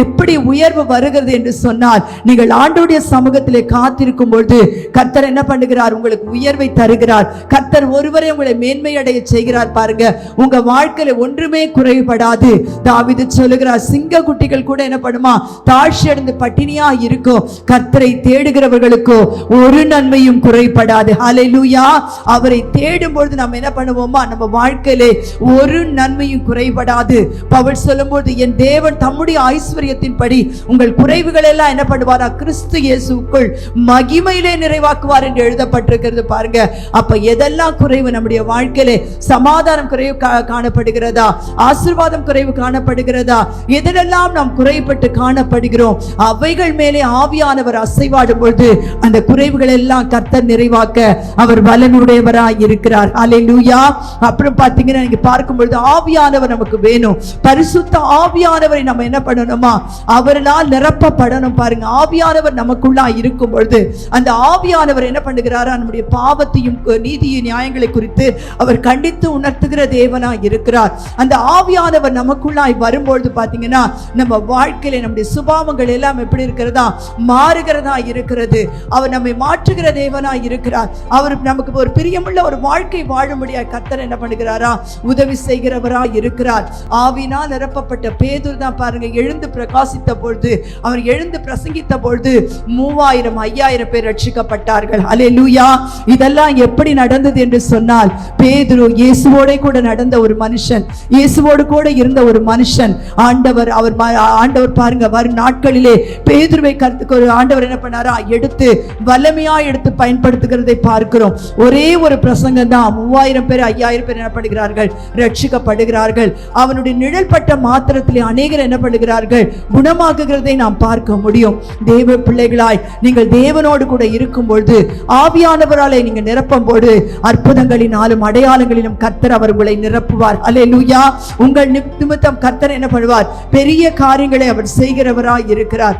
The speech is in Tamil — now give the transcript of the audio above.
எப்படி உயர்வு வருகிறது என்று சொன்னால், நீங்கள் ஆண்டவருடைய சமூகத்திலே காத்திருக்கும் பொழுது கர்த்தர் என்ன பண்ணுகிறார்? உங்களுக்கு உயர்வை தருகிறார். கர்த்தர் ஒருவரே உங்களை மேன்மை அடைய செய்கிறார். பாருங்க, உங்க வாழ்க்கையில ஒன்றுமே குறைபடாது. தாவீது சொல்லுகிறார், சிங்க குட்டிகள் கூட என்ன பண்ணுமா? தாழ்ச்சி அடைந்து பட்டினியா இருக்கும். கர்த்தரை தேடுகிறவர்களுக்கோ ஒரு நன்மையும் குறைபடாது. ஹல்லேலூயா. அவரை தேடும் பொழுது நம்ம என்ன பண்ணுவோமா? நம்ம வாழ்க்கையிலே ஒரு நன்மையும் குறைபடாது. பவுல் சொல்லும்போது, என் தேவன் தம்முடைய ஐஸ்வரியத்தின்படி உங்கள் குறைவுகள் எல்லாம் என்ன பண்ணுவாரா? கிறிஸ்து இயேசுக்குள் மகிமையிலே நிறைவாக்குவார் என்று எழுதப்பட்டிருக்கிறது. பாருங்க, அப்ப எதெல்லாம் குறைவு நம்முடைய வாழ்க்கையிலே? சமாதானம் குறைவு காணப்படுகிறதா? ஆசீர்வாதம் குறைவு காணப்படுகிறதா? எதெல்லாம் நாம் குறைபட்டு காணப்படுகிறோம், அவைகள் மேலே ஆவியானவர் அசைவாடும் பொழுது அந்த குறைவுகள் எல்லாம் கர்த்தர் நிறைவாக்க அவர் வல்லமையுடையவராய் இருக்கிறார். ஹல்லேலூயா. அப்புறம் பாத்தீங்கன்னா, நீங்க பார்க்கும் பொழுது ஆவியானவர் நமக்கு வேணும். பரிசுத்த ஆவியானவரை நம்ம என்ன பண்ணணுமா? அவரால் நிரப்பப்படணும். பாருங்க, ஆவியானவர் நமக்குள்ளா இருக்கும் பொழுது அந்த ஆவியானவர் என்ன பண்ணுகிறாரா? நம்முடைய பாவத்தையும் நீதியின் நியாயங்களை குறித்து அவர் கண்டித்து உணர்த்துகிற தேவனாய் இருக்கிறார். அந்த ஆவியானவர் நமக்குள்ளாய் வரும்பொழுது பாத்தீங்கன்னா, நம்ம வாழ்க்கையில நம்முடைய சுபாவங்கள் எல்லாம் எப்படி இருக்கிறதா? மாறுகிறதா இருக்கிறது. அவர் நம்மை மாற்றுகிற தேவனாய் இருக்கிறார். அவர் நமக்கு ஒரு பிரியமுள்ள ஒரு வாழ்க்கை வாழும்படியாய் கர்த்தர் என்ன பண்ணுகிறாரா? உதவி செய்கிறவராய் இருக்கிறார். ஆவியினால் நிரப்பப்பட்ட பேதுரு தான் பாருங்க, எழுந்து பிரகாசித்த பொழுது, அவர் எழுந்து பிரசங்கித்த பொழுது 3000 5000 பேர் ரட்சிக்கப்பட்டார்கள். ஹல்லேலூயா. இதெல்லாம் எப்படி நடந்தது என்று சொன்னால், பேதுரு இயேசுவோட கூட நடந்த ஒரு மனுஷன், இயேசுவோடு கூட இருந்த ஒரு மனுஷன். ஆண்டவர் பாருங்க, வரும் நாட்களிலே பேதுருவை ஆண்டவர் என்ன பண்ணாரா? எடுத்து வல்லமையா எடுத்து பயன்படுத்துகிறதை பார்க்கிறோம். ஒரே ஒரு பிரசங்கம் தான் 3000 பேர் 5000 பேர் என்ன பண்ணுகிறார்கள்? ரட்சிக்கப்படுகிறார்கள். அவனுடைய நிழல் பட்ட மாத்திரத்திலே அநேகர் என்ன பண்ணுகிறார்கள்? குணமாக்குகிறதை நாம் பார்க்க முடியும். தேவ பிள்ளைகளாய் நீங்கள் தேவனோடு கூட இருக்கும் பொழுது, ஆவியானவராலே நீங்க நிரப்பும் பொழுது, அற்புதங்களினாலும் அடையாளங்களிலும் கர்த்தர் அவர் உங்களை நிரப்புவார். ஹல்லேலூயா. உங்கள் நிமித்தம் கர்த்தர் என்ன பண்ணுவார்? பெரிய காரியங்களை அவர் செய்கிறவராய் இருக்கிறார்.